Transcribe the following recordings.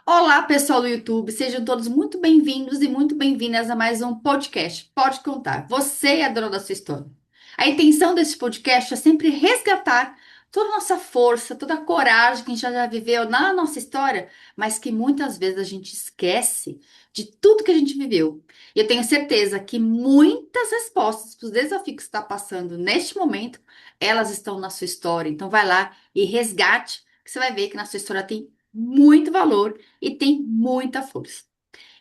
Olá, pessoal do YouTube, sejam todos muito bem-vindos e muito bem-vindas a mais um podcast. Pode contar, você é a dona da sua história. A intenção desse podcast é sempre resgatar toda a nossa força, toda a coragem que a gente já viveu na nossa história, mas que muitas vezes a gente esquece de tudo que a gente viveu. E eu tenho certeza que muitas respostas para os desafios que você está passando neste momento, elas estão na sua história. Então vai lá e resgate, que você vai ver que na sua história tem muito valor e tem muita força.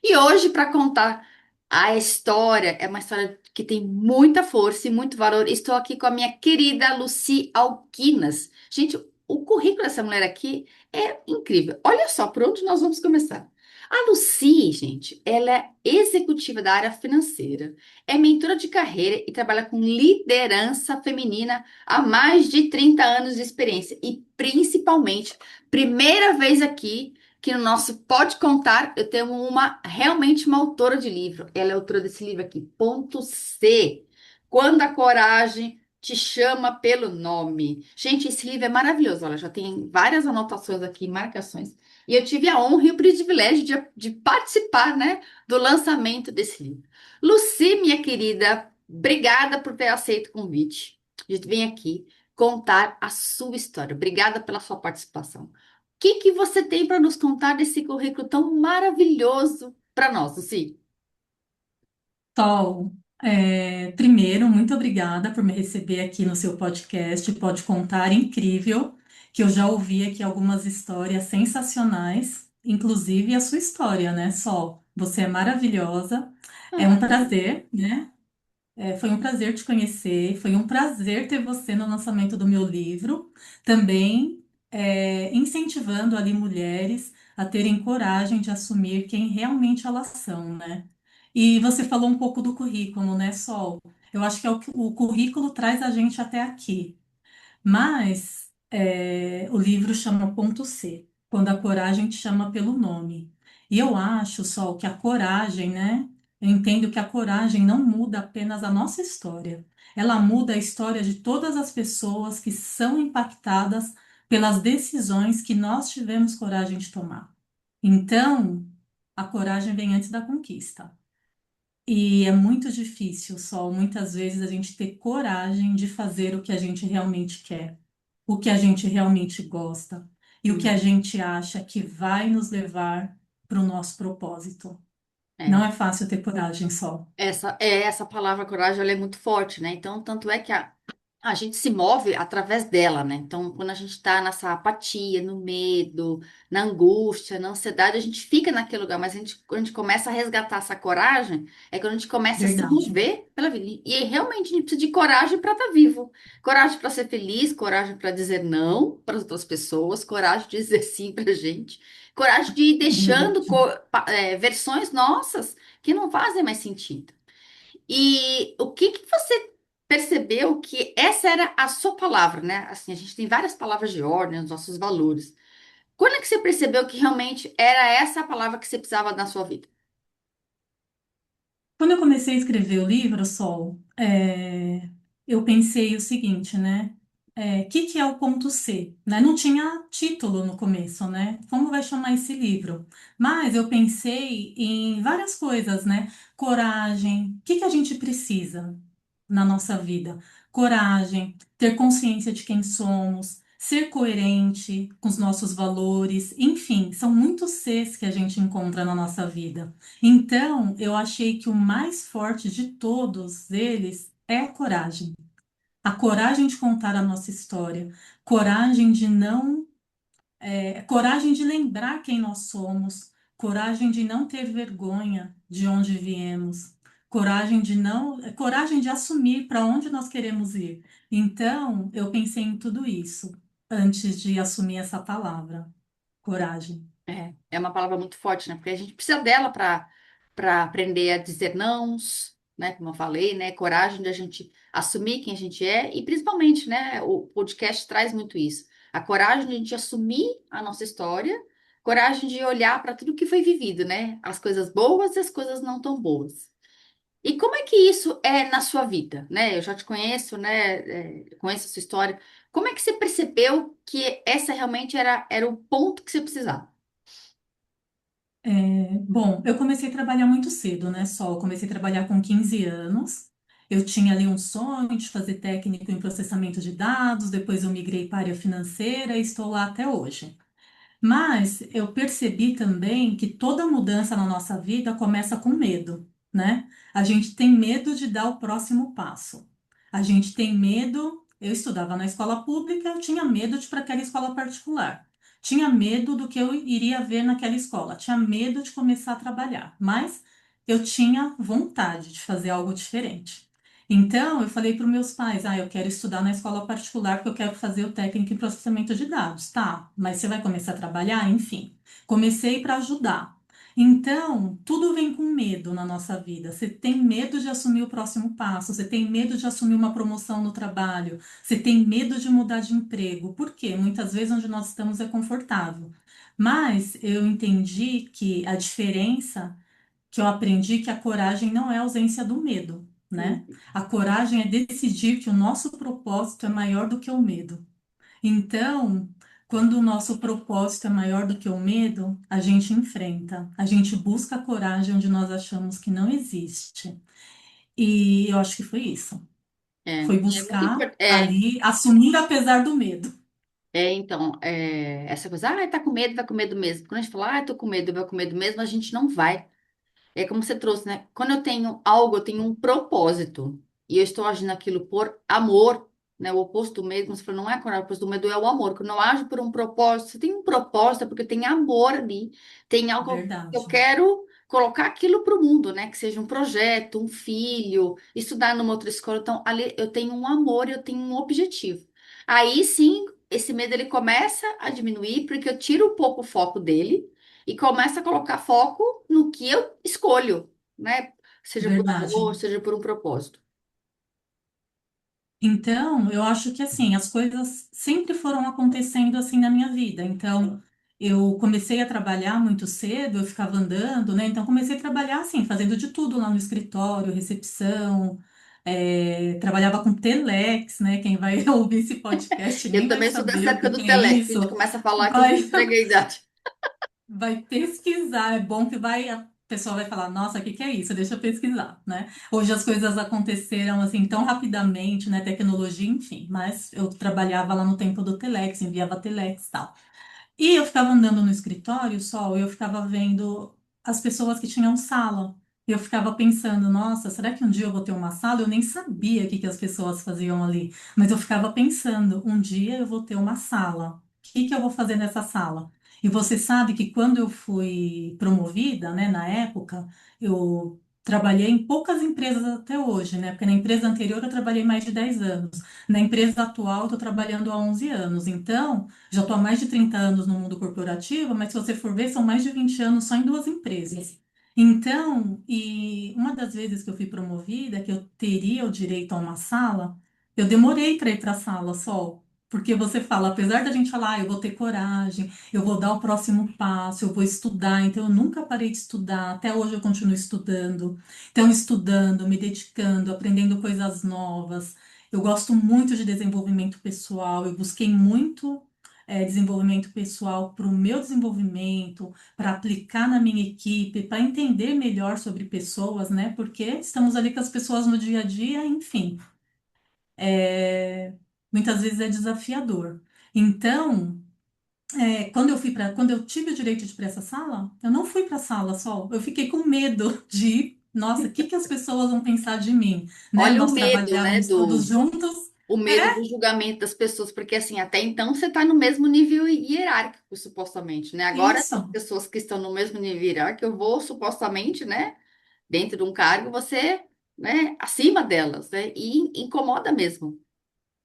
E hoje, para contar a história, é uma história que tem muita força e muito valor. Estou aqui com a minha querida Lucy Alquinas. Gente, o currículo dessa mulher aqui é incrível. Olha só por onde nós vamos começar. A Lucy, gente, ela é executiva da área financeira, é mentora de carreira e trabalha com liderança feminina há mais de 30 anos de experiência. E principalmente, primeira vez aqui que no nosso Pode Contar, eu tenho realmente uma autora de livro. Ela é autora desse livro aqui, Ponto C. Quando a coragem te chama pelo nome. Gente, esse livro é maravilhoso. Olha, já tem várias anotações aqui, marcações. E eu tive a honra e o privilégio de participar, né, do lançamento desse livro. Lucy, minha querida, obrigada por ter aceito o convite. A gente vem aqui contar a sua história. Obrigada pela sua participação que você tem para nos contar desse currículo tão maravilhoso para nós, Lucy? Sol, primeiro, muito obrigada por me receber aqui no seu podcast. Pode Contar, incrível, que eu já ouvi aqui algumas histórias sensacionais, inclusive a sua história, né, Sol? Você é maravilhosa, é um Ah, que bom. prazer, né? Foi um prazer te conhecer, foi um prazer ter você no lançamento do meu livro, também incentivando ali mulheres a terem coragem de assumir quem realmente elas são, né? E você falou um pouco do currículo, né, Sol? Eu acho que o currículo traz a gente até aqui. Mas o livro chama Ponto C, quando a coragem te chama pelo nome. E eu acho, Sol, que a coragem, né? Eu entendo que a coragem não muda apenas a nossa história. Ela muda a história de todas as pessoas que são impactadas pelas decisões que nós tivemos coragem de tomar. Então, a coragem vem antes da conquista. E é muito difícil, Sol, muitas vezes a gente ter coragem de fazer o que a gente realmente quer, o que a gente realmente gosta e o que a Hum, gente acha que vai nos levar para o nosso propósito. Não é. é fácil ter coragem, Sol. Essa palavra coragem, ela é muito forte, né? Então, tanto é que a gente se move através dela, né? Então, quando a gente está nessa apatia, no medo, na angústia, na ansiedade, a gente fica naquele lugar, mas quando a gente começa a resgatar essa coragem, é quando a gente começa a se Verdade. mover pela vida. E realmente a gente precisa de coragem para estar vivo. Coragem para ser feliz, coragem para dizer não para as outras pessoas, coragem de dizer sim para a gente, coragem de ir deixando Verdade. versões nossas que não fazem mais sentido. E o que você percebeu que essa era a sua palavra, né? Assim, a gente tem várias palavras de ordem, os nossos valores. Quando é que você percebeu que realmente era essa a palavra que você precisava na sua vida? Quando eu comecei a escrever o livro, Sol, eu pensei o seguinte, né? Que é o ponto C? Né? Não tinha título no começo, né? Como vai chamar esse livro? Mas eu pensei em várias coisas, né? Coragem. Que a gente precisa na nossa vida? Coragem, ter consciência de quem somos, ser coerente com os nossos valores, enfim, são muitos Cs que a gente encontra na nossa vida. Então, eu achei que o mais forte de todos eles é a coragem. A coragem de contar a nossa história, coragem de não, coragem de lembrar quem nós somos, coragem de não ter vergonha de onde viemos, coragem de não, coragem de assumir para onde nós queremos ir. Então, eu pensei em tudo isso antes de assumir essa palavra, coragem. É uma palavra muito forte, né? Porque a gente precisa dela para aprender a dizer nãos, né? Como eu falei, né? Coragem de a gente assumir quem a gente é e principalmente, né? O podcast traz muito isso. A coragem de a gente assumir a nossa história, coragem de olhar para tudo que foi vivido, né? As coisas boas e as coisas não tão boas. E como é que isso é na sua vida, né? Eu já te conheço, né? Conheço a sua história. Como é que você percebeu que essa realmente era o ponto que você precisava? Bom, eu comecei a trabalhar muito cedo, né, Sol? Eu comecei a trabalhar com 15 anos. Eu tinha ali um sonho de fazer técnico em processamento de dados, depois eu migrei para a área financeira e estou lá até hoje. Mas eu percebi também que toda mudança na nossa vida começa com medo, né? A gente tem medo de dar o próximo passo. A gente tem medo. Eu estudava na escola pública, eu tinha medo de ir para aquela escola particular. Tinha medo do que eu iria ver naquela escola. Tinha medo de começar a trabalhar. Mas eu tinha vontade de fazer algo diferente. Então, eu falei para os meus pais, eu quero estudar na escola particular porque eu quero fazer o técnico em processamento de dados. Tá, mas você vai começar a trabalhar? Enfim, comecei para ajudar. Então, tudo vem com medo na nossa vida. Você tem medo de assumir o próximo passo, você tem medo de assumir uma promoção no trabalho, você tem medo de mudar de emprego. Por quê? Muitas vezes onde nós estamos é confortável. Mas eu entendi que a diferença que eu aprendi que a coragem não é a ausência do medo, né? Hum. A coragem é decidir que o nosso propósito é maior do que o medo. Então, quando o nosso propósito é maior do que o medo, a gente enfrenta, a gente busca a coragem onde nós achamos que não existe. E eu acho que foi isso. Foi E é muito buscar importante. ali, assumir apesar do medo. Então, essa coisa, tá com medo mesmo. Quando a gente fala, tô com medo, vai com medo mesmo, a gente não vai. É como você trouxe, né? Quando eu tenho algo, eu tenho um propósito. E eu estou agindo aquilo por amor, né? O oposto do medo, como você falou, não é a coragem, o oposto do medo é o amor. Quando eu ajo por um propósito, você tem um propósito, é porque tem amor ali. Tem algo que eu Verdade, quero colocar aquilo para o mundo, né? Que seja um projeto, um filho, estudar numa outra escola. Então, ali eu tenho um amor, eu tenho um objetivo. Aí sim, esse medo ele começa a diminuir, porque eu tiro um pouco o foco dele e começo a colocar foco no que eu escolho, né? Seja por verdade. amor, seja por um propósito. Então, eu acho que assim, as coisas sempre foram acontecendo assim na minha vida. Então, eu comecei a trabalhar muito cedo, eu ficava andando, né? Então, comecei a trabalhar assim, fazendo de tudo lá no escritório, recepção, trabalhava com telex, né? Quem vai ouvir esse podcast Eu nem vai também sou saber dessa o época que do que é Telex. A isso. gente começa a falar que eu já Vai entreguei a idade. Vai pesquisar, é bom que a pessoa vai falar, nossa, o que que é isso? Deixa eu pesquisar, né? Hoje as coisas aconteceram assim tão rapidamente, né? Tecnologia, enfim, mas eu trabalhava lá no tempo do Telex, enviava Telex e tal. E eu ficava andando no escritório, Sol, e eu ficava vendo as pessoas que tinham sala. E eu ficava pensando, nossa, será que um dia eu vou ter uma sala? Eu nem sabia o que que as pessoas faziam ali, mas eu ficava pensando, um dia eu vou ter uma sala. O que que eu vou fazer nessa sala? E você sabe que quando eu fui promovida, né, na época, eu trabalhei em poucas empresas até hoje, né? Porque na empresa anterior eu trabalhei mais de 10 anos. Na empresa atual eu estou trabalhando há 11 anos. Então, já estou há mais de 30 anos no mundo corporativo, mas se você for ver, são mais de 20 anos só em duas empresas. Então, e uma das vezes que eu fui promovida, que eu teria o direito a uma sala, eu demorei para ir para a sala, Sol. Porque você fala, apesar da gente falar, eu vou ter coragem, eu vou dar o próximo passo, eu vou estudar. Então, eu nunca parei de estudar, até hoje eu continuo estudando. Então, estudando, me dedicando, aprendendo coisas novas. Eu gosto muito de desenvolvimento pessoal, eu busquei muito desenvolvimento pessoal para o meu desenvolvimento, para aplicar na minha equipe, para entender melhor sobre pessoas, né? Porque estamos ali com as pessoas no dia a dia, enfim, é, muitas vezes é desafiador. Então, quando eu tive o direito de ir para essa sala, eu não fui para a sala só, eu fiquei com medo de ir. Nossa, o que que as pessoas vão pensar de mim, né? Olha o Nós medo, né, trabalhávamos todos juntos. o medo É do julgamento das pessoas, porque assim, até então você está no mesmo nível hierárquico, supostamente, né? Agora, essas isso. pessoas que estão no mesmo nível hierárquico, eu vou supostamente, né, dentro de um cargo, você, né, acima delas, né? E incomoda mesmo.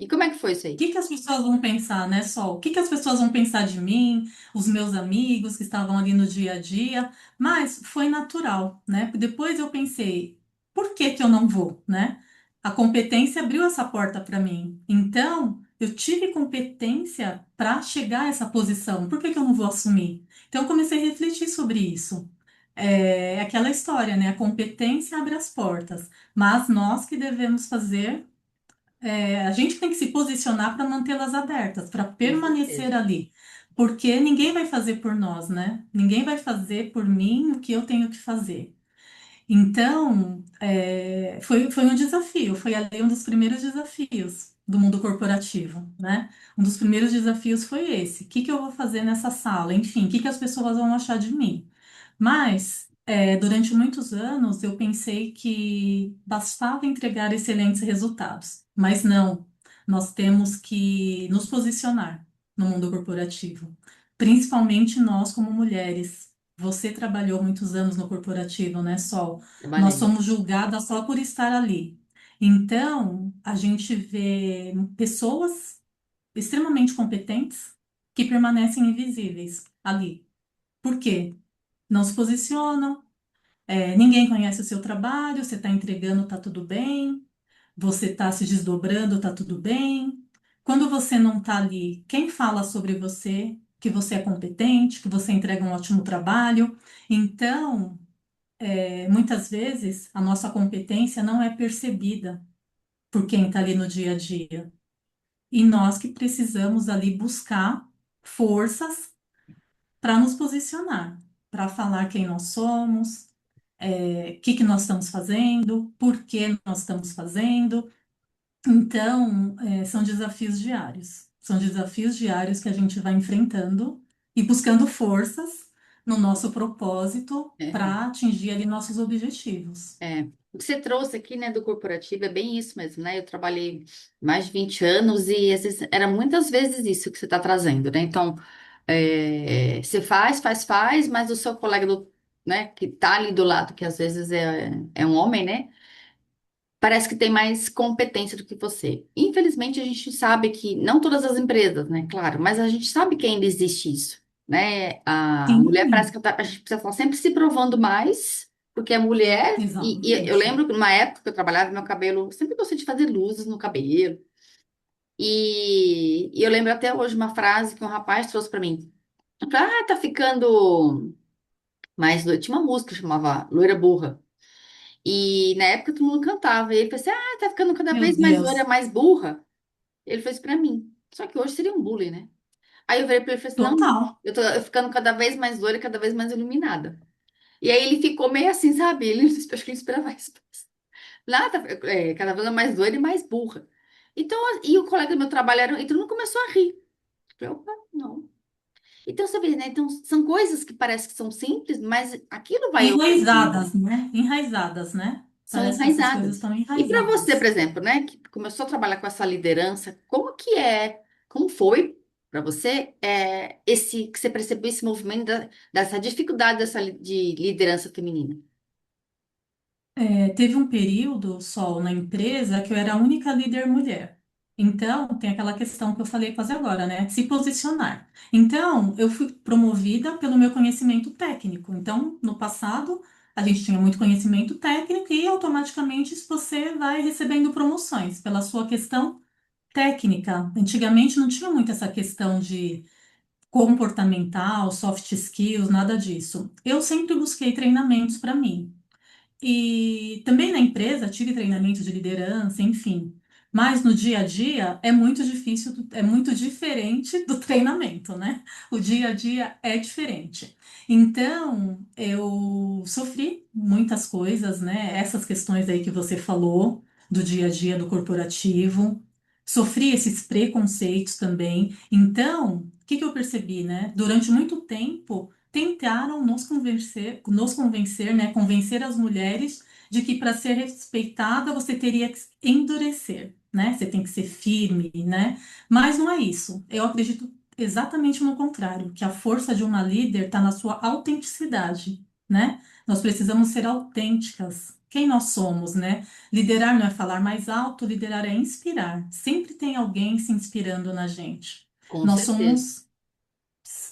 E como é que foi isso aí? Que as pessoas vão pensar, né, Sol? O que que as pessoas vão pensar de mim, os meus amigos que estavam ali no dia a dia? Mas foi natural, né? Depois eu pensei, por que que eu não vou, né? A competência abriu essa porta para mim. Então, eu tive competência para chegar a essa posição. Por que que eu não vou assumir? Então, eu comecei a refletir sobre isso. É aquela história, né? A competência abre as portas, mas nós que devemos fazer a gente tem que se posicionar para mantê-las abertas, para Com permanecer certeza. ali. porque ninguém vai fazer por nós, né? Ninguém vai fazer por mim o que eu tenho que fazer. Então, foi um desafio, foi ali um dos primeiros desafios do mundo corporativo, né? Um dos primeiros desafios foi esse: o que que eu vou fazer nessa sala? Enfim, o que que as pessoas vão achar de mim? Mas, durante muitos anos, eu pensei que bastava entregar excelentes resultados, mas não, nós temos que nos posicionar no mundo corporativo, principalmente nós como mulheres. Você trabalhou muitos anos no corporativo, né, Sol? Nós Trabalhei. somos julgadas só por estar ali. Então, a gente vê pessoas extremamente competentes que permanecem invisíveis ali. Por quê? Não se posicionam, ninguém conhece o seu trabalho, você está entregando, está tudo bem, você está se desdobrando, está tudo bem. Quando você não está ali, quem fala sobre você, que você é competente, que você entrega um ótimo trabalho? Então, muitas vezes a nossa competência não é percebida por quem está ali no dia a dia. E nós que precisamos ali buscar forças para nos posicionar, para falar quem nós somos, o que que nós estamos fazendo, por que nós estamos fazendo. Então, são desafios diários. São desafios diários que a gente vai enfrentando e buscando forças no nosso propósito É, para atingir ali nossos objetivos. é. O que você trouxe aqui, né, do corporativo é bem isso mesmo, né? Eu trabalhei mais de 20 anos e às vezes, era muitas vezes isso que você está trazendo, né? Então, você faz, mas o seu colega né, que tá ali do lado, que às vezes é um homem, né? Parece que tem mais competência do que você. Infelizmente, a gente sabe que, não todas as empresas, né? Claro, mas a gente sabe que ainda existe isso, né? A mulher parece Sim, que a gente precisa estar sempre se provando mais, porque é mulher. E eu exatamente. lembro que numa época que eu trabalhava, meu cabelo, sempre gostei de fazer luzes no cabelo. E eu lembro até hoje uma frase que um rapaz trouxe para mim. Ele falou, tá ficando mais loira. Tinha uma música que chamava Loira Burra. E na época todo mundo cantava. E ele falou assim: tá ficando cada Meu vez mais loira, Deus, mais burra. Ele fez pra mim. Só que hoje seria um bullying, né? Aí eu virei pra ele e falei assim: não, não, total. eu ficando cada vez mais loira, cada vez mais iluminada. E aí ele ficou meio assim, sabe? Ele, acho que ele esperava isso. Nada, cada vez mais loira e mais burra. Então, e o colega do meu trabalho era, e todo mundo começou a rir. Eu falei, opa, não. Então, você vê, né? Então, são coisas que parecem que são simples, mas aquilo vai ocorrendo. Enraizadas, né? Enraizadas, né? São Parece que essas coisas enraizadas. estão E para você, por enraizadas. exemplo, né, que começou a trabalhar com essa liderança, como foi para você esse que você percebeu esse movimento dessa dificuldade de liderança feminina? Teve um período, Sol, na empresa que eu era a única líder mulher. Então, tem aquela questão que eu falei quase agora, né? Se posicionar. Então, eu fui promovida pelo meu conhecimento técnico. Então, no passado, a gente tinha muito conhecimento técnico e automaticamente você vai recebendo promoções pela sua questão técnica. Antigamente não tinha muito essa questão de comportamental, soft skills, nada disso. Eu sempre busquei treinamentos para mim. E também na empresa tive treinamento de liderança, enfim. Mas no dia a dia é muito difícil, é muito diferente do treinamento, né? O dia a dia é diferente. Então, eu sofri muitas coisas, né? Essas questões aí que você falou, do dia a dia do corporativo. Sofri esses preconceitos também. Então, o que que eu percebi, né? Durante muito tempo tentaram nos convencer, né, convencer as mulheres de que para ser respeitada você teria que endurecer, né? Você tem que ser firme, né? Mas não é isso. Eu acredito exatamente no contrário, que a força de uma líder está na sua autenticidade, né? Nós precisamos ser autênticas. Quem nós somos, né? Liderar não é falar mais alto, liderar é inspirar. Sempre tem alguém se inspirando na gente. Com Nós certeza. somos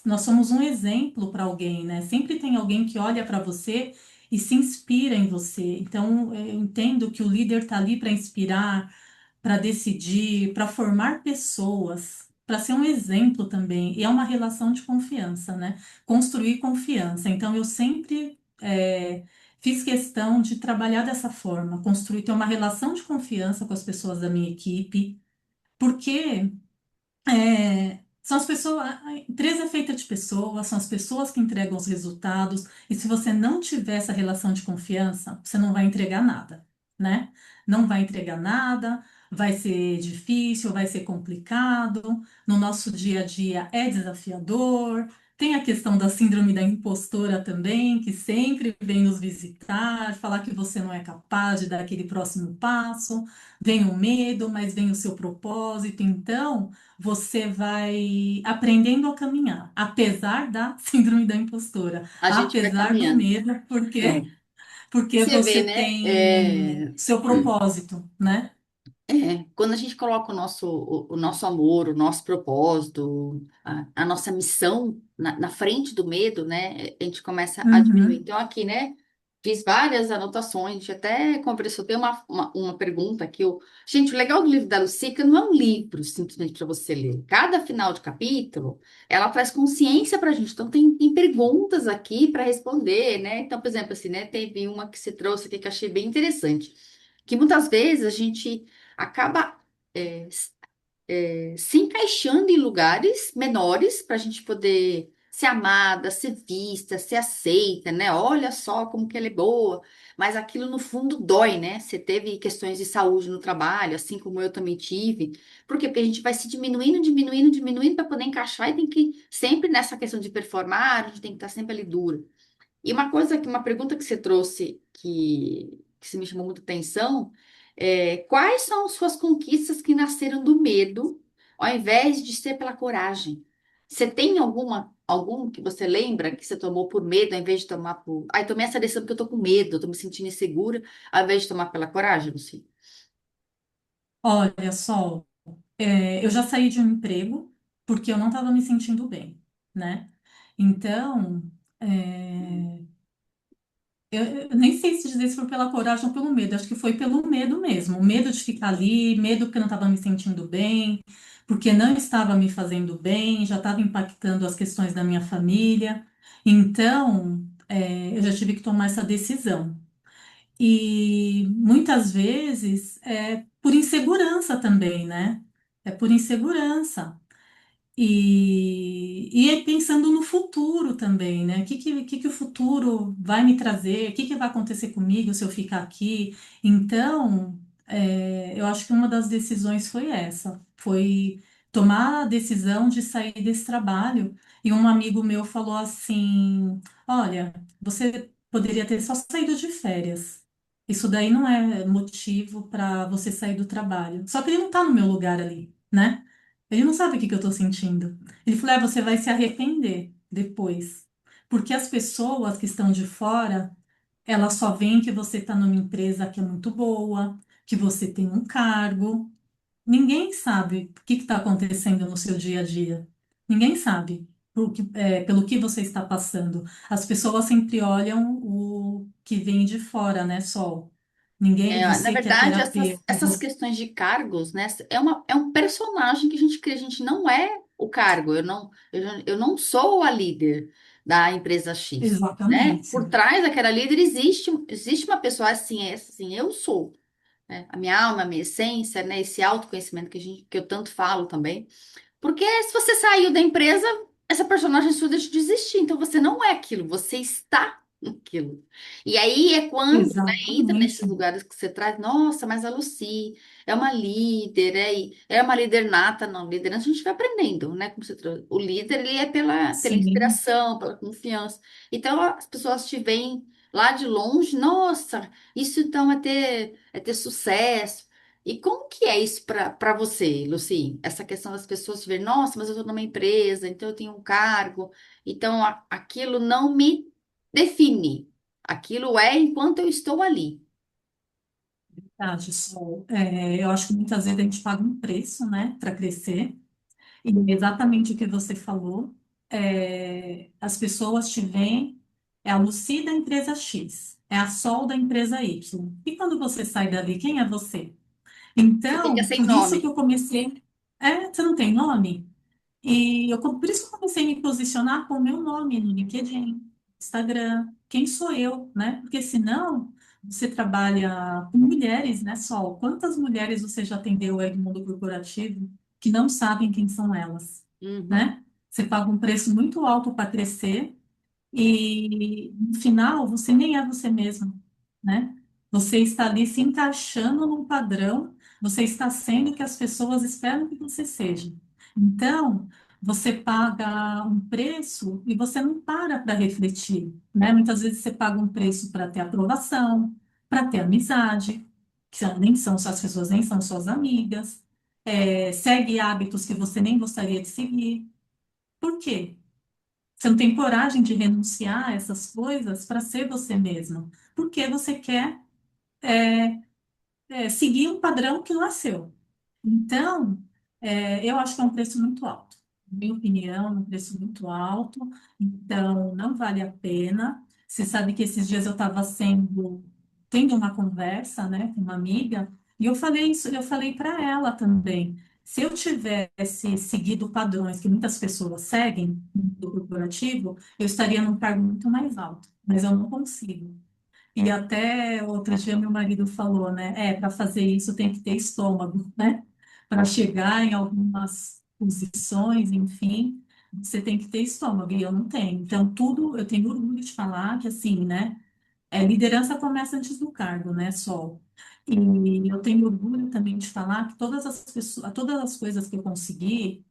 nós somos um exemplo para alguém, né? Sempre tem alguém que olha para você e se inspira em você. Então, eu entendo que o líder está ali para inspirar, para decidir, para formar pessoas, para ser um exemplo também. E é uma relação de confiança, né? Construir confiança. Então, eu sempre fiz questão de trabalhar dessa forma, construir, ter uma relação de confiança com as pessoas da minha equipe, porque São as pessoas, a empresa é feita de pessoas, são as pessoas que entregam os resultados, e se você não tiver essa relação de confiança, você não vai entregar nada, né? Não vai entregar nada, vai ser difícil, vai ser complicado, no nosso dia a dia é desafiador. Tem a questão da síndrome da impostora também, que sempre vem nos visitar, falar que você não é capaz de dar aquele próximo passo. Vem o medo, mas vem o seu propósito. Então, você vai aprendendo a caminhar, apesar da síndrome da impostora, A gente vai apesar do caminhando. medo, É. porque Você vê, você né? tem seu propósito, né? Quando a gente coloca o nosso amor, o nosso propósito, a nossa missão na frente do medo, né? A gente começa a diminuir. Uhum. Então, aqui, né? Fiz várias anotações, a gente até conversou. Tem uma pergunta aqui. Gente, o legal do livro da Lucica não é um livro simplesmente para você ler. Cada final de capítulo, ela traz consciência para a gente. Então, tem perguntas aqui para responder, né? Então, por exemplo, assim, né? Teve uma que você trouxe aqui que eu achei bem interessante. Que muitas vezes a gente acaba se encaixando em lugares menores para a gente poder ser amada, ser vista, ser aceita, né? Olha só como que ela é boa, mas aquilo no fundo dói, né? Você teve questões de saúde no trabalho, assim como eu também tive. Por quê? Porque a gente vai se diminuindo, diminuindo, diminuindo para poder encaixar e tem que sempre nessa questão de performar, a gente tem que estar sempre ali duro. E uma pergunta que você trouxe que se me chamou muita atenção é quais são suas conquistas que nasceram do medo, ao invés de ser pela coragem? Você tem algum que você lembra que você tomou por medo, ao invés de tomar por. Ai, tomei essa decisão porque eu tô com medo, eu tô me sentindo insegura, ao invés de tomar pela coragem, Lucy? Olha só, eu já saí de um emprego porque eu não estava me sentindo bem, né? Então, é, eu nem sei se dizer se foi pela coragem ou pelo medo, acho que foi pelo medo mesmo, o medo de ficar ali, medo porque eu não estava me sentindo bem, porque não estava me fazendo bem, já estava impactando as questões da minha família. Então, eu já tive que tomar essa decisão. E muitas vezes é por insegurança também, né? É por insegurança. E é pensando no futuro também, né? O que o futuro vai me trazer? O que vai acontecer comigo se eu ficar aqui? Então, eu acho que uma das decisões foi essa, foi tomar a decisão de sair desse trabalho. E um amigo meu falou assim: Olha, você poderia ter só saído de férias. Isso daí não é motivo para você sair do trabalho. Só que ele não está no meu lugar ali, né? Ele não sabe o que eu estou sentindo. Ele falou: você vai se arrepender depois. Porque as pessoas que estão de fora, elas só veem que você está numa empresa que é muito boa, que você tem um cargo. Ninguém sabe o que está acontecendo no seu dia a dia. Ninguém sabe pelo que você está passando. As pessoas sempre olham o que vem de fora, né, Sol? Ninguém, Na você que é verdade, terapeuta, essas questões de cargos, né, é um personagem que a gente cria, a gente não é o cargo, eu não sou a líder da empresa X, né? exatamente. Por trás daquela líder existe uma pessoa assim, é assim, eu sou, né? A minha alma, a minha essência, né? Esse autoconhecimento que eu tanto falo também. Porque se você saiu da empresa, essa personagem sua deixa de existir. Então você não é aquilo, você está aquilo. E aí é quando, né, entra nesses Exatamente. lugares que você traz, nossa, mas a Lucy é uma líder, é uma líder nata, não, liderança a gente vai aprendendo, né? Como você trouxe. O líder, ele é pela Sim, inspiração, pela confiança. Então as pessoas te veem lá de longe, nossa, isso então é ter sucesso. E como que é isso para você, Luci? Essa questão das pessoas verem, nossa, mas eu estou numa empresa, então eu tenho um cargo, então aquilo não me define. Aquilo é enquanto eu estou ali. verdade, Sol. Eu acho que muitas vezes a gente paga um preço, né, para crescer. E exatamente o que você falou, as pessoas te veem, é a Lucy da empresa X, é a Sol da empresa Y. E quando você sai dali, quem é você? Você fica Então, sem por isso que nome. eu comecei. Você não tem nome? Por isso que eu comecei a me posicionar com o meu nome no LinkedIn, Instagram, quem sou eu, né? Porque senão você trabalha com mulheres, né, Sol? Quantas mulheres você já atendeu aí no mundo corporativo que não sabem quem são elas? Uhum. né? Você paga um preço muito alto para crescer e no final você nem é você mesmo, né? Você está ali se encaixando num padrão, você está sendo o que as pessoas esperam que você seja. Então, você paga um preço e você não para refletir, né? Muitas vezes você paga um preço para ter aprovação, para ter amizade, nem são suas pessoas, nem são suas amigas, segue hábitos que você nem gostaria de seguir. Por quê? Você não tem coragem de renunciar a essas coisas para ser você mesmo, porque você quer seguir um padrão que não é seu. Então, eu acho que é um preço muito alto. Na minha opinião, é um preço muito alto. Então, não vale a pena. Você sabe que esses dias eu estava tendo uma conversa, né, com uma amiga, e eu falei isso, eu falei para ela também. Se eu tivesse seguido padrões que muitas pessoas seguem no corporativo, eu estaria num cargo muito mais alto, mas eu não consigo. E até outro dia meu marido falou, né? Para fazer isso tem que ter estômago, né? Para chegar em algumas posições, enfim, você tem que ter estômago, e eu não tenho. Então, tudo, eu tenho orgulho de falar que, assim, né? Liderança começa antes do cargo, né, Sol? E eu tenho orgulho também de falar que todas as pessoas, todas as coisas que eu consegui,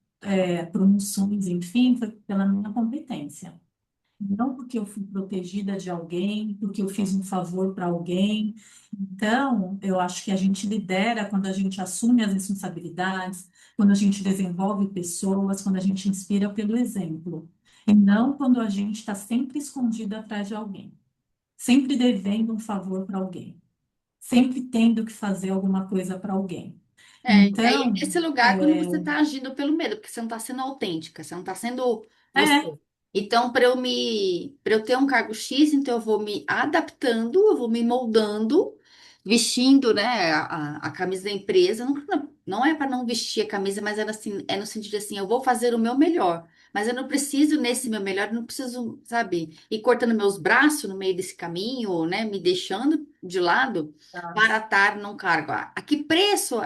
promoções, enfim, foi pela minha competência. Não porque eu fui protegida de alguém, porque eu fiz um favor para alguém. Então, eu acho que a gente lidera quando a gente assume as responsabilidades, quando a gente desenvolve pessoas, quando a gente inspira pelo exemplo. E não quando a gente está sempre escondido atrás de alguém, sempre devendo um favor para alguém, sempre tendo que fazer alguma coisa para alguém. Aí Então, nesse lugar, quando você está agindo pelo medo, porque você não está sendo autêntica, você não está sendo você. é, Então, para eu ter um cargo X, então eu vou me adaptando, eu vou me moldando, vestindo, né, a camisa da empresa. Não é para não vestir a camisa, mas é no sentido assim, eu vou fazer o meu melhor. Mas eu não preciso, nesse meu melhor, eu não preciso, sabe, ir cortando meus braços no meio desse caminho, né, me deixando de lado para estar num cargo. A que preço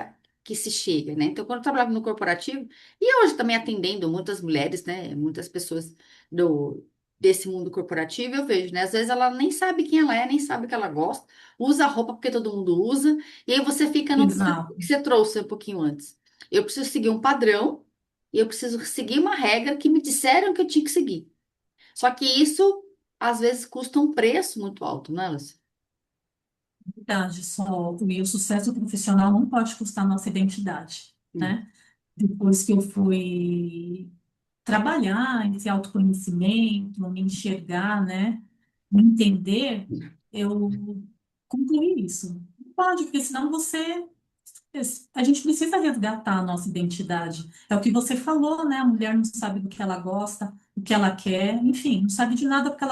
que se chega, né? Então, quando eu trabalhava no corporativo, e hoje também atendendo muitas mulheres, né? Muitas pessoas do, desse mundo corporativo, eu vejo, né? Às vezes ela nem sabe quem ela é, nem sabe o que ela gosta, usa a roupa porque todo mundo usa, e aí você fica no exato. que você trouxe um pouquinho antes. Eu preciso seguir um padrão, e eu preciso seguir uma regra que me disseram que eu tinha que seguir. Só que isso, às vezes, custa um preço muito alto, não é, Lúcia? Verdade, só e o sucesso profissional não pode custar nossa identidade, Hum. né? Depois que eu fui trabalhar esse autoconhecimento, me enxergar, né? Me entender, eu concluí isso. Não pode, porque senão a gente precisa resgatar a nossa identidade. É o que você falou, né? A mulher não sabe do que ela gosta, o que ela quer, enfim, não sabe de nada porque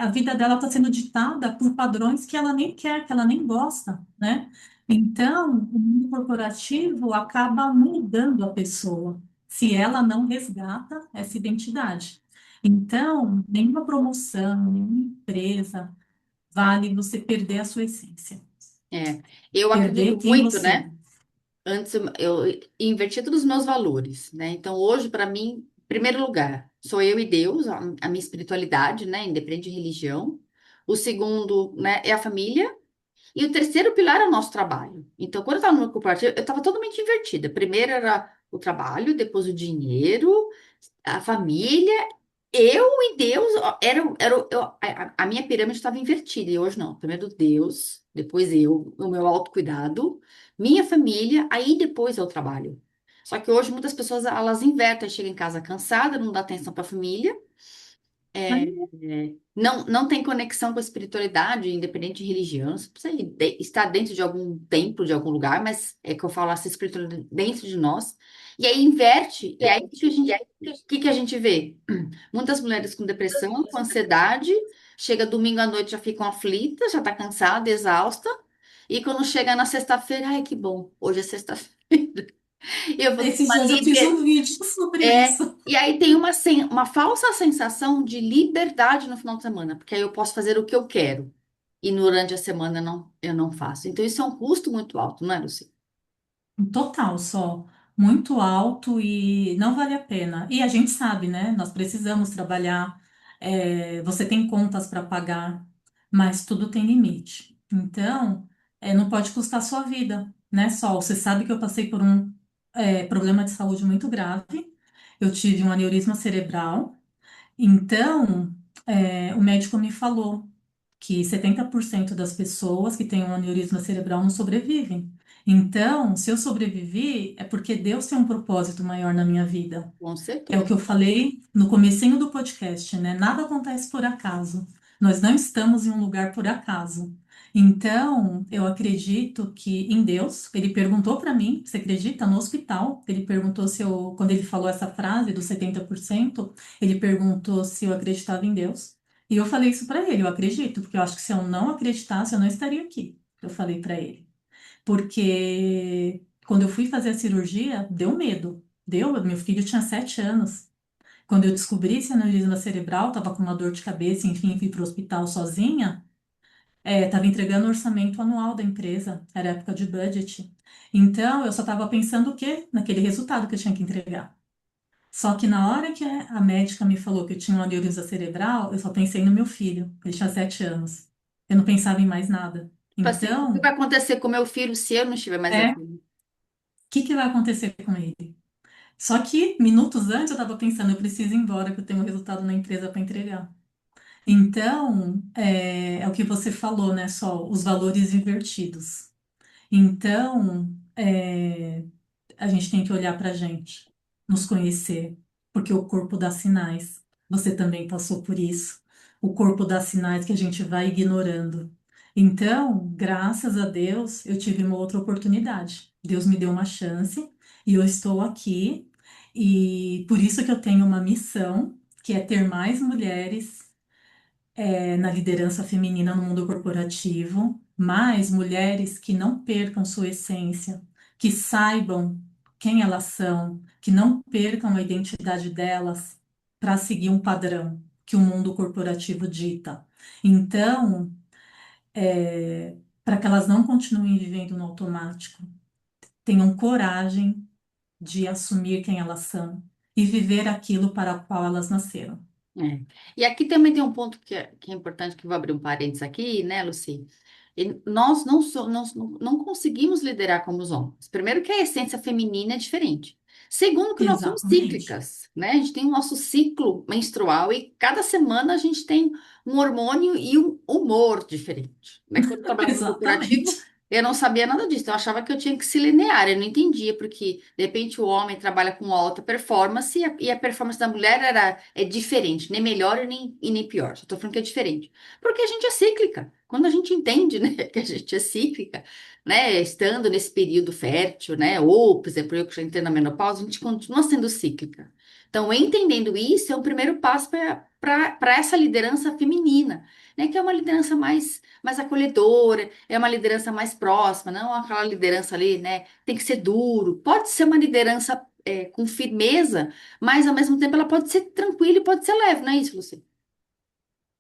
a vida dela está sendo ditada por padrões que ela nem quer, que ela nem gosta, né? Então, o mundo corporativo acaba mudando a pessoa se ela não resgata essa identidade. Então, nenhuma promoção, nenhuma empresa vale você perder a sua essência, É, eu perder acredito quem muito, você né? é. Antes eu inverti todos os meus valores, né? Então hoje, para mim, em primeiro lugar, sou eu e Deus, a minha espiritualidade, né? Independente de religião. O segundo, né, é a família. E o terceiro pilar é o nosso trabalho. Então, quando eu estava no corporativo, eu estava totalmente invertida. Primeiro era o trabalho, depois o dinheiro, a família, eu e Deus. Ó, a minha pirâmide estava invertida, e hoje não. Primeiro Deus, depois eu, o meu autocuidado, minha família, aí depois é o trabalho. Só que hoje muitas pessoas elas invertem, chegam em casa cansada, não dá atenção para a família, não tem conexão com a espiritualidade, independente de religião. Você precisa estar dentro de algum templo, de algum lugar, mas é que eu falo essa espiritualidade dentro de nós. E aí inverte, e aí o que que a gente vê? Muitas mulheres com depressão, com ansiedade, chega domingo à noite já ficam aflitas, já tá cansada, exausta, e quando chega na sexta-feira, ai que bom, hoje é sexta-feira. Eu vou ter Esses uma dias eu fiz um vídeo sobre isso. e aí tem uma falsa sensação de liberdade no final de semana, porque aí eu posso fazer o que eu quero. E durante a semana eu não faço. Então isso é um custo muito alto, não é, Lucy? Total, só. muito alto e não vale a pena. E a gente sabe, né? Nós precisamos trabalhar, você tem contas para pagar, mas tudo tem limite. Então, não pode custar a sua vida, né, Sol? Você sabe que eu passei por um, problema de saúde muito grave. Eu tive um aneurisma cerebral. Então, o médico me falou que 70% das pessoas que têm um aneurisma cerebral não sobrevivem. Então, se eu sobrevivi, é porque Deus tem um propósito maior na minha vida. Com É o que certeza. eu falei no comecinho do podcast, né? Nada acontece por acaso. Nós não estamos em um lugar por acaso. Então, eu acredito que em Deus, ele perguntou para mim, você acredita? No hospital, ele perguntou se eu, quando ele falou essa frase dos 70%, ele perguntou se eu acreditava em Deus. E eu falei isso para ele, eu acredito, porque eu acho que se eu não acreditasse, eu não estaria aqui. Eu falei para ele. Porque quando eu fui fazer a cirurgia, deu medo. Deu, meu filho tinha 7 anos. Quando eu descobri esse aneurisma cerebral, estava com uma dor de cabeça, enfim, fui para o hospital sozinha, estava entregando o orçamento anual da empresa, era época de budget. Então, eu só estava pensando o quê? Naquele resultado que eu tinha que entregar. Só que na hora que a médica me falou que eu tinha um aneurisma cerebral, eu só pensei no meu filho, ele tinha 7 anos. Eu não pensava em mais nada. Tipo assim, o que Então, vai acontecer com meu filho se eu não estiver mais o aqui? que vai acontecer com ele? Só que minutos antes eu estava pensando, eu preciso ir embora, que eu tenho um resultado na empresa para entregar. Então, é o que você falou, né, Sol? Os valores invertidos. Então, a gente tem que olhar para a gente, nos conhecer, porque o corpo dá sinais. Você também passou por isso. O corpo dá sinais que a gente vai ignorando. Então, graças a Deus, eu tive uma outra oportunidade. Deus me deu uma chance e eu estou aqui. E por isso que eu tenho uma missão, que é ter mais mulheres na liderança feminina no mundo corporativo, mas mulheres que não percam sua essência, que saibam quem elas são, que não percam a identidade delas para seguir um padrão que o mundo corporativo dita. Então, para que elas não continuem vivendo no automático, tenham coragem de assumir quem elas são e viver aquilo para o qual elas nasceram. É. E aqui também tem um ponto que é importante, que eu vou abrir um parênteses aqui, né, Luci? E nós não conseguimos liderar como os homens. Primeiro que a essência feminina é diferente. Segundo que nós somos Exatamente. cíclicas, né? A gente tem o nosso ciclo menstrual e cada semana a gente tem um hormônio e um humor diferente, né? Quando eu trabalhava no corporativo, Exatamente. eu não sabia nada disso. Eu achava que eu tinha que se linear. Eu não entendia, porque de repente o homem trabalha com alta performance e a performance da mulher é diferente, nem melhor e nem pior. Só tô falando que é diferente. Porque a gente é cíclica. Quando a gente entende, né, que a gente é cíclica, né, estando nesse período fértil, né, ou, por exemplo, eu que já entrei na menopausa, a gente continua sendo cíclica. Então, entendendo isso é um primeiro passo para essa liderança feminina, né, que é uma liderança mais acolhedora, é uma liderança mais próxima, não aquela liderança ali, né? Tem que ser duro. Pode ser uma liderança com firmeza, mas ao mesmo tempo ela pode ser tranquila e pode ser leve, não é isso, Lucy?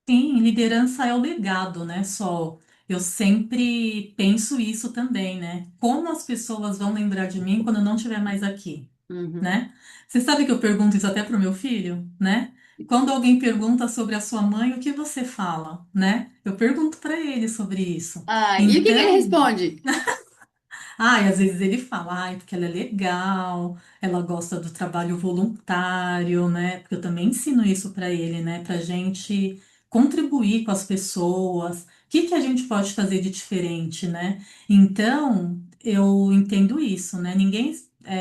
Sim, liderança é o legado, né, Sol? Eu sempre penso isso também, né? Como as pessoas vão lembrar de mim quando eu não estiver mais aqui, Uhum. né? Você sabe que eu pergunto isso até pro meu filho, né? Quando alguém pergunta sobre a sua mãe, o que você fala, né? Eu pergunto para ele sobre isso. Ah, e o que que ele Então, responde? ai, às vezes ele fala, ai, porque ela é legal, ela gosta do trabalho voluntário, né? Porque eu também ensino isso para ele, né? Para gente contribuir com as pessoas. O que que a gente pode fazer de diferente, né? Então, eu entendo isso, né? Ninguém,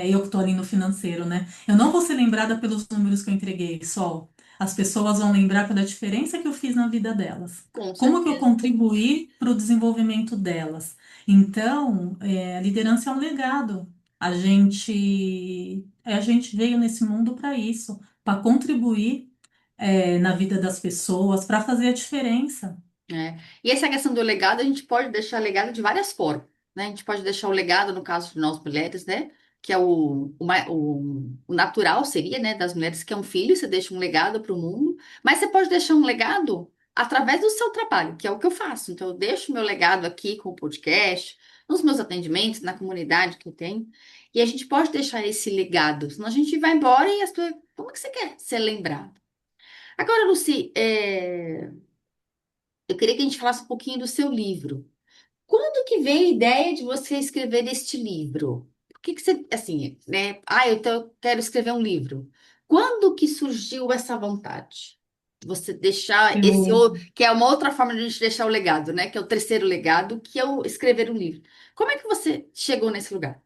eu que estou ali no financeiro, né? Eu não vou ser lembrada pelos números que eu entreguei, só. As pessoas vão lembrar pela diferença que eu fiz na vida delas. Com Como que eu certeza. contribuí para o desenvolvimento delas? Então, a liderança é um legado. A gente veio nesse mundo para isso, para contribuir, na vida das pessoas, para fazer a diferença. É. E essa questão do legado, a gente pode deixar legado de várias formas, né? A gente pode deixar o legado, no caso de nós mulheres, né? Que é o natural seria, né? Das mulheres, que é um filho, você deixa um legado para o mundo, mas você pode deixar um legado através do seu trabalho, que é o que eu faço. Então, eu deixo meu legado aqui com o podcast, nos meus atendimentos, na comunidade que eu tenho, e a gente pode deixar esse legado, senão a gente vai embora e as pessoas, como é que você quer ser lembrado? Agora, Luci, eu queria que a gente falasse um pouquinho do seu livro. Quando que veio a ideia de você escrever este livro? Por que que você, assim, né? Ah, quero escrever um livro. Quando que surgiu essa vontade? Você deixar Eu, que é uma outra forma de a gente deixar o legado, né? Que é o terceiro legado, que é o escrever um livro. Como é que você chegou nesse lugar?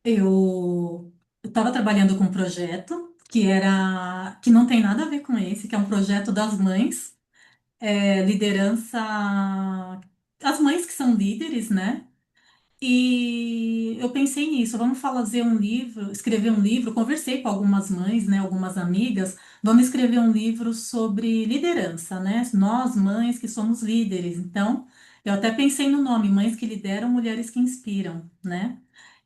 eu estava trabalhando com um projeto que não tem nada a ver com esse, que é um projeto das mães, liderança, as mães que são líderes, né? E eu pensei nisso, vamos fazer um livro, escrever um livro. Conversei com algumas mães, né, algumas amigas, vamos escrever um livro sobre liderança, né? Nós, mães que somos líderes. Então, eu até pensei no nome, Mães que Lideram, Mulheres que Inspiram, né?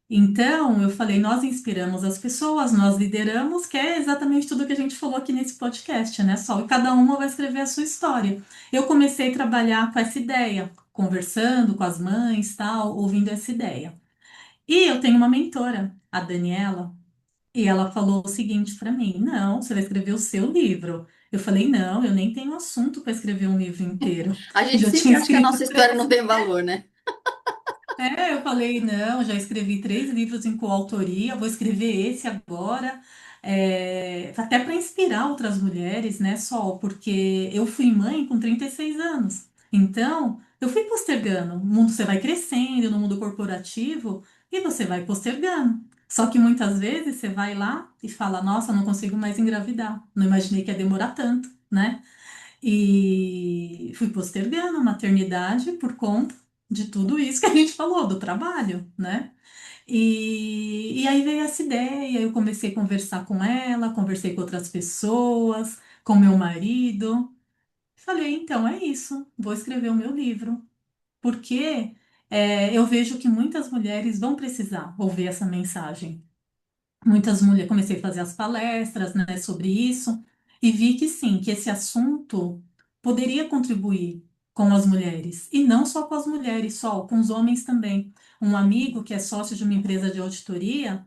Então, eu falei, nós inspiramos as pessoas, nós lideramos, que é exatamente tudo que a gente falou aqui nesse podcast, né, Sol? E cada uma vai escrever a sua história. Eu comecei a trabalhar com essa ideia, conversando com as mães, tal, ouvindo essa ideia. E eu tenho uma mentora, a Daniela, e ela falou o seguinte para mim: não, você vai escrever o seu livro. Eu falei, não, eu nem tenho assunto para escrever um livro inteiro. A gente Já sempre tinha acha que a escrito nossa história não três. tem valor, né? Eu falei, não, já escrevi 3 livros em coautoria, vou escrever esse agora, até para inspirar outras mulheres, né, Sol? Porque eu fui mãe com 36 anos. Então, eu fui postergando. O mundo você vai crescendo no mundo corporativo e você vai postergando. Só que muitas vezes você vai lá e fala, nossa, não consigo mais engravidar. Não imaginei que ia demorar tanto, né? E fui postergando a maternidade por conta de tudo isso que a gente falou, do trabalho, né? E aí veio essa ideia, eu comecei a conversar com ela, conversei com outras pessoas, com meu marido. Falei, então é isso, vou escrever o meu livro, porque eu vejo que muitas mulheres vão precisar ouvir essa mensagem. Muitas mulheres, comecei a fazer as palestras, né, sobre isso e vi que sim, que esse assunto poderia contribuir com as mulheres e não só com as mulheres, só com os homens também. Um amigo que é sócio de uma empresa de auditoria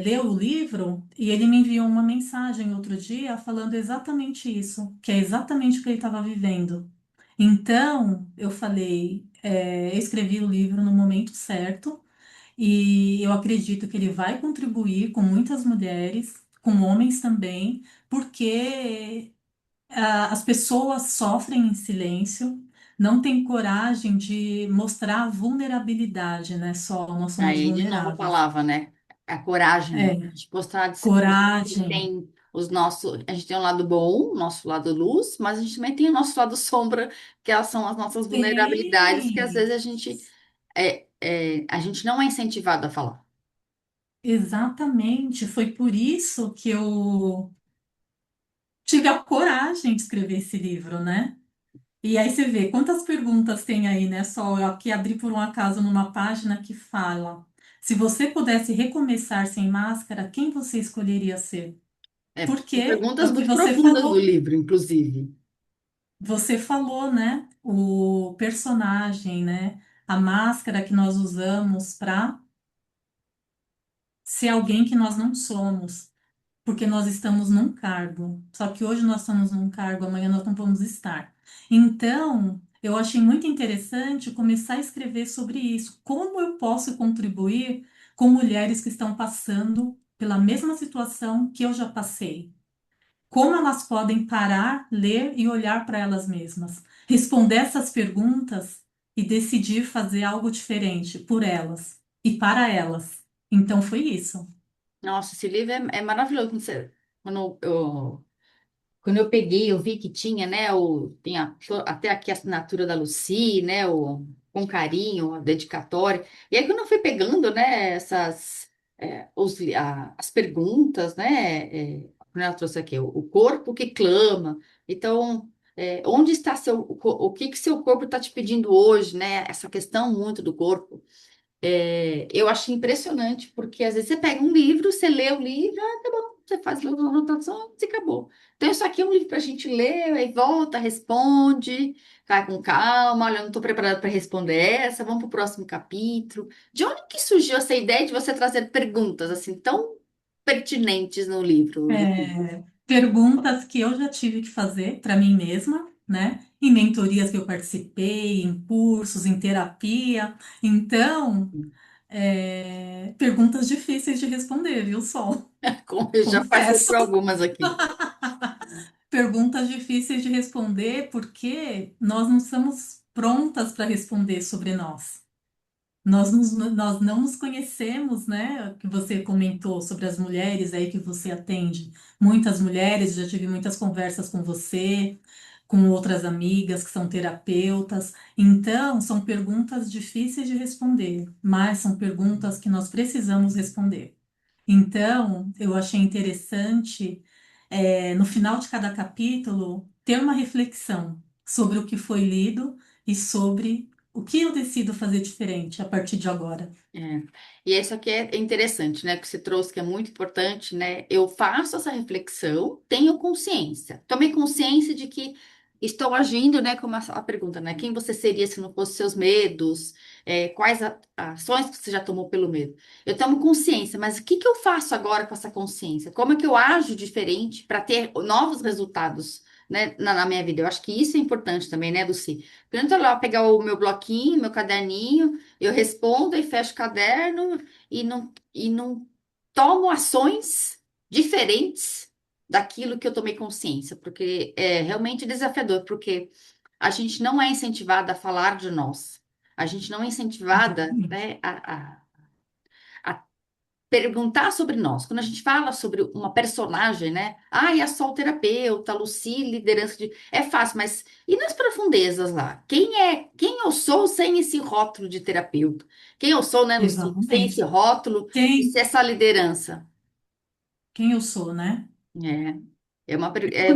leu o livro e ele me enviou uma mensagem outro dia falando exatamente isso, que é exatamente o que ele estava vivendo. Então, eu falei, eu escrevi o livro no momento certo e eu acredito que ele vai contribuir com muitas mulheres, com homens também, porque as pessoas sofrem em silêncio, não têm coragem de mostrar a vulnerabilidade, né? Só nós somos Aí, de novo a vulneráveis. palavra, né? A coragem, né? É, De mostrar que a gente coragem. tem a gente tem um lado bom, nosso lado luz, mas a gente também tem o nosso lado sombra, que elas são as nossas vulnerabilidades, que às Sim, vezes a gente não é incentivado a falar. exatamente. Foi por isso que eu tive a coragem de escrever esse livro, né? E aí você vê quantas perguntas tem aí, né? Só eu aqui abri por um acaso numa página que fala: se você pudesse recomeçar sem máscara, quem você escolheria ser? É, Por são quê? É perguntas o que muito você profundas do falou. livro, inclusive. Você falou, né? O personagem, né? A máscara que nós usamos para ser alguém que nós não somos. Porque nós estamos num cargo. Só que hoje nós estamos num cargo, amanhã nós não vamos estar. Então, eu achei muito interessante começar a escrever sobre isso. Como eu posso contribuir com mulheres que estão passando pela mesma situação que eu já passei? Como elas podem parar, ler e olhar para elas mesmas? Responder essas perguntas e decidir fazer algo diferente por elas e para elas. Então, foi isso. Nossa, esse livro é maravilhoso. Quando eu peguei, eu vi que tinha, né, até aqui a assinatura da Lucy, né, com carinho, a dedicatória. E aí, quando eu fui pegando, né, as perguntas, né, quando ela trouxe aqui, o corpo que clama. Então, onde está o que que seu corpo está te pedindo hoje, né, essa questão muito do corpo. Eu achei impressionante, porque às vezes você pega um livro, você lê o livro, você faz as anotações e acabou. Então, isso aqui é um livro para a gente ler, aí volta, responde, vai com calma, olha, eu não estou preparada para responder essa, vamos para o próximo capítulo. De onde que surgiu essa ideia de você trazer perguntas assim tão pertinentes no livro, Lucy? Perguntas que eu já tive que fazer para mim mesma, né? Em mentorias que eu participei, em cursos, em terapia. Então, perguntas difíceis de responder, viu, Sol? Como eu já passei Confesso. por algumas aqui. Perguntas difíceis de responder porque nós não estamos prontas para responder sobre nós. Nós não nos conhecemos, né? Que você comentou sobre as mulheres aí que você atende. Muitas mulheres, já tive muitas conversas com você, com outras amigas que são terapeutas. Então, são perguntas difíceis de responder, mas são perguntas que nós precisamos responder. Então, eu achei interessante, no final de cada capítulo, ter uma reflexão sobre o que foi lido e sobre o que eu decido fazer diferente a partir de agora. É. E isso aqui é interessante, né? Que você trouxe, que é muito importante, né? Eu faço essa reflexão, tenho consciência. Tomei consciência de que estou agindo, né? Como a pergunta, né? Quem você seria se não fosse seus medos? Quais ações que você já tomou pelo medo? Eu tomo consciência, mas o que que eu faço agora com essa consciência? Como é que eu ajo diferente para ter novos resultados, né? Na minha vida? Eu acho que isso é importante também, né, Lucy? Porque não tô lá pegar o meu bloquinho, meu caderninho. Eu respondo e fecho o caderno e não tomo ações diferentes daquilo que eu tomei consciência, porque é realmente desafiador, porque a gente não é incentivada a falar de nós. A gente não é incentivada, Exatamente. né, a perguntar sobre nós. Quando a gente fala sobre uma personagem, né? Ah, e a Sol terapeuta, a Lucy, liderança de. É fácil, mas e nas profundezas lá? Quem eu sou sem esse rótulo de terapeuta? Quem eu sou, né, Lucy? Sem esse Exatamente. rótulo e sem essa liderança? Quem eu sou, né? E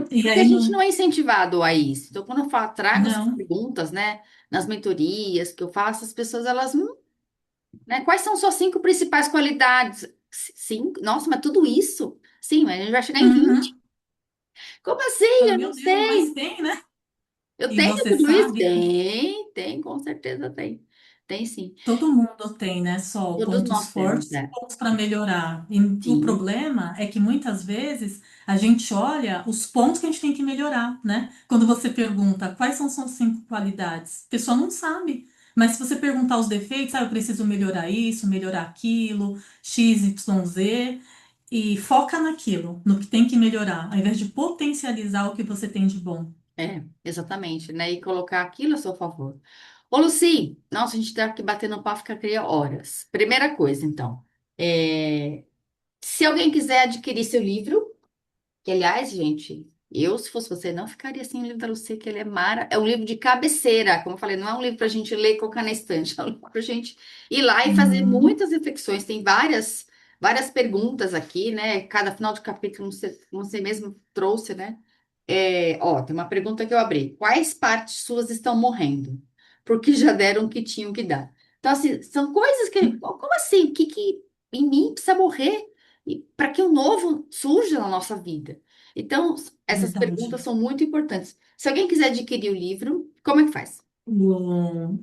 Porque a aí, gente não é incentivado a isso. Então, quando trago essas não. perguntas, né, nas mentorias que eu faço, as pessoas, elas, né? Quais são suas 5 principais qualidades? Cinco? Nossa, mas tudo isso? Sim, mas a gente vai chegar em 20. Uhum. Como assim? Fala, Eu não meu Deus, mas sei. tem, né? Eu E tenho você tudo isso? sabe que Tem, com certeza tem. Tem sim. todo mundo tem, né? Só Todos pontos nós temos, fortes e né? pontos para melhorar. E o Sim, problema é que muitas vezes a gente olha os pontos que a gente tem que melhorar, né? Quando você pergunta quais são suas 5 qualidades, a pessoa não sabe. Mas se você perguntar os defeitos, eu preciso melhorar isso, melhorar aquilo, X, Y, Z, e foca naquilo, no que tem que melhorar, ao invés de potencializar o que você tem de bom. exatamente, né? E colocar aquilo a seu favor. Ô, Luci, nossa, a gente tá aqui batendo papo, ficaria horas. Primeira coisa, então, se alguém quiser adquirir seu livro, que, aliás, gente, eu, se fosse você, não ficaria sem o livro da Lucia, que ele é um livro de cabeceira. Como eu falei, não é um livro para a gente ler e colocar na estante, é um livro para a gente ir lá e fazer Uhum, muitas reflexões. Tem várias perguntas aqui, né? Cada final de capítulo, você mesmo trouxe, né? Tem uma pergunta que eu abri. Quais partes suas estão morrendo? Porque já deram o que tinham que dar. Então, assim, são coisas que. Como assim? O que em mim precisa morrer? Para que o novo surja na nossa vida? Então, essas verdade. perguntas são muito importantes. Se alguém quiser adquirir o livro, como é que faz?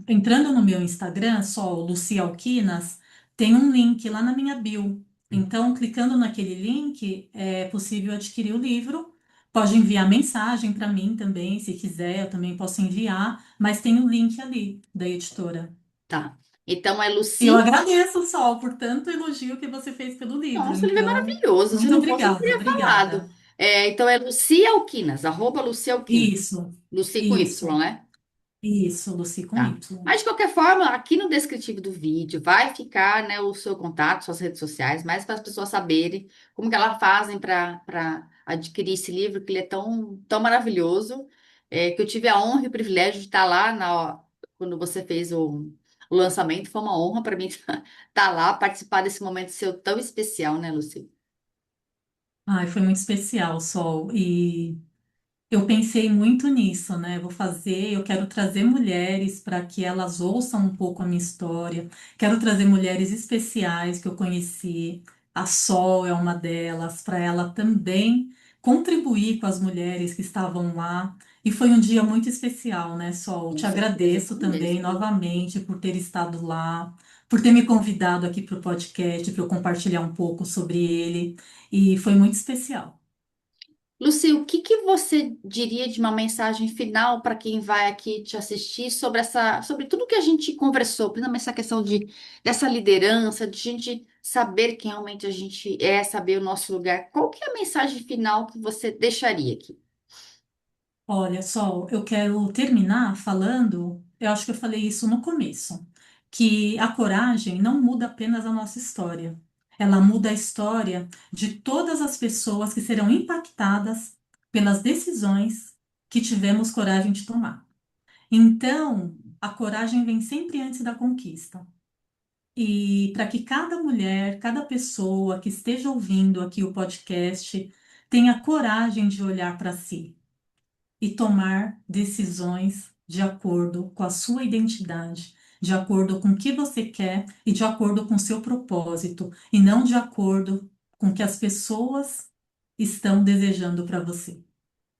Entrando no meu Instagram, só o Lucia Alquinas, tem um link lá na minha bio. Então, clicando naquele link, é possível adquirir o livro. Pode enviar mensagem para mim também, se quiser, eu também posso enviar, mas tem o link ali da editora. Tá. Então, é E eu Luci. agradeço, Sol, por tanto elogio que você fez pelo livro. Nossa, o livro é Então, maravilhoso. Se muito não fosse, eu não obrigada, teria falado. obrigada. Então, é Luci Alquinas, @ Luci Alquinas. Isso, Luci com Y, isso, né? isso, Luci com Tá. Y. Mas de qualquer forma, aqui no descritivo do vídeo vai ficar, né, o seu contato, suas redes sociais, mais para as pessoas saberem como que elas fazem para adquirir esse livro, que ele é tão maravilhoso, que eu tive a honra e o privilégio de estar lá quando você fez o lançamento. Foi uma honra para mim estar lá, participar desse momento seu tão especial, né, Luci? Ai, foi muito especial, Sol. E eu pensei muito nisso, né? Eu quero trazer mulheres para que elas ouçam um pouco a minha história. Quero trazer mulheres especiais que eu conheci A Sol é uma delas, para ela também contribuir com as mulheres que estavam lá. E foi um dia muito especial, né, Sol? Com Te certeza, agradeço foi também mesmo. novamente por ter estado lá, por ter me convidado aqui para o podcast, para eu compartilhar um pouco sobre ele. E foi muito especial. Lucy, o que que você diria de uma mensagem final para quem vai aqui te assistir sobre sobre tudo que a gente conversou, principalmente essa questão dessa liderança, de gente saber quem realmente a gente é, saber o nosso lugar. Qual que é a mensagem final que você deixaria aqui? Olha, Sol, eu quero terminar falando, eu acho que eu falei isso no começo, que a coragem não muda apenas a nossa história, ela muda a história de todas as pessoas que serão impactadas pelas decisões que tivemos coragem de tomar. Então, a coragem vem sempre antes da conquista. E para que cada mulher, cada pessoa que esteja ouvindo aqui o podcast tenha coragem de olhar para si e tomar decisões de acordo com a sua identidade, de acordo com o que você quer e de acordo com o seu propósito, e não de acordo com o que as pessoas estão desejando para você.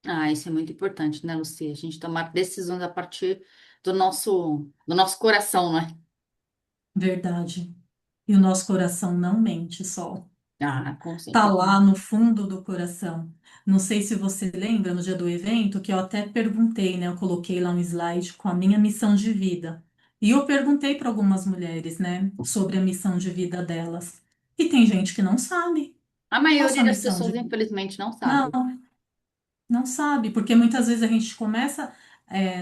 Ah, isso é muito importante, né, Lucy? A gente tomar decisões a partir do nosso coração, não é? Verdade. E o nosso coração não mente, Sol. Ah, com Tá certeza. lá no fundo do coração. Não sei se você lembra no dia do evento que eu até perguntei, né? Eu coloquei lá um slide com a minha missão de vida. E eu perguntei para algumas mulheres, né, sobre a missão de vida delas. E tem gente que não sabe A qual a maioria sua das missão pessoas, de vida. infelizmente, não Não, sabe. não sabe, porque muitas vezes a gente começa,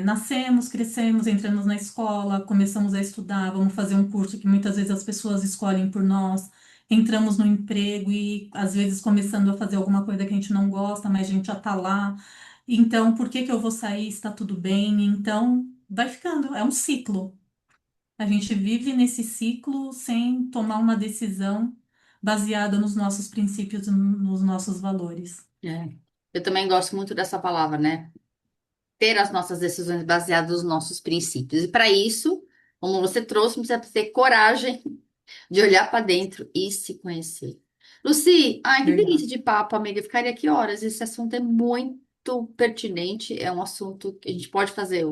nascemos, crescemos, entramos na escola, começamos a estudar, vamos fazer um curso que muitas vezes as pessoas escolhem por nós, entramos no emprego e às vezes começando a fazer alguma coisa que a gente não gosta, mas a gente já está lá. Então, por que que eu vou sair? Está tudo bem? Então, vai ficando, é um ciclo. A gente vive nesse ciclo sem tomar uma decisão baseada nos nossos princípios, nos nossos valores. É. Eu também gosto muito dessa palavra, né? Ter as nossas decisões baseadas nos nossos princípios. E para isso, como você trouxe, precisa ter coragem de olhar para dentro e se conhecer. Lucy, ai, que delícia Verdade. de papo, amiga. Eu ficaria aqui horas. Esse assunto é muito pertinente. É um assunto que a gente pode fazer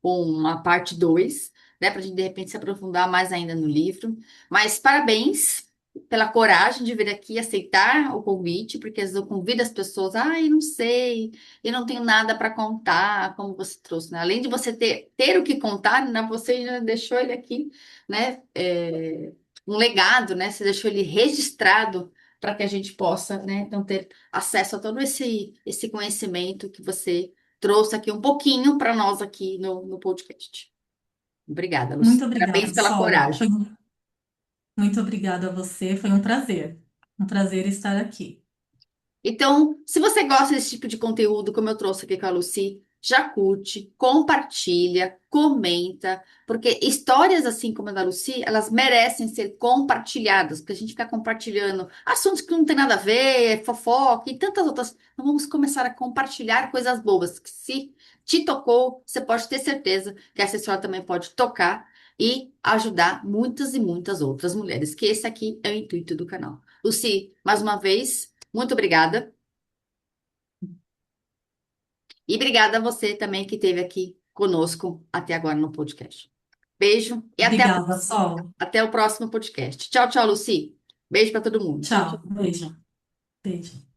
uma parte 2, né? Para a gente, de repente, se aprofundar mais ainda no livro. Mas parabéns pela coragem de vir aqui aceitar o convite, porque às vezes eu convido as pessoas, ai, não sei, eu não tenho nada para contar, como você trouxe, né? Além de você ter o que contar, né? Você já deixou ele aqui, né? Um legado, né? Você deixou ele registrado para que a gente possa, né, então ter acesso a todo esse conhecimento que você trouxe aqui um pouquinho para nós aqui no podcast. Obrigada, Luci. Muito Parabéns obrigada, pela Sol. coragem. Muito obrigada a você. Foi um prazer. Um prazer estar aqui. Então, se você gosta desse tipo de conteúdo, como eu trouxe aqui com a Lucy, já curte, compartilha, comenta, porque histórias assim como a da Lucy, elas merecem ser compartilhadas, porque a gente fica compartilhando assuntos que não tem nada a ver, fofoca e tantas outras. Então, vamos começar a compartilhar coisas boas, que se te tocou, você pode ter certeza que essa história também pode tocar e ajudar muitas e muitas outras mulheres, que esse aqui é o intuito do canal. Lucy, mais uma vez. Muito obrigada. E obrigada a você também que esteve aqui conosco até agora no podcast. Beijo e Obrigada, Sol. até o próximo podcast. Tchau, tchau, Lucy. Beijo para todo mundo. Tchau, Tchau. tchau. Beijo. Beijo.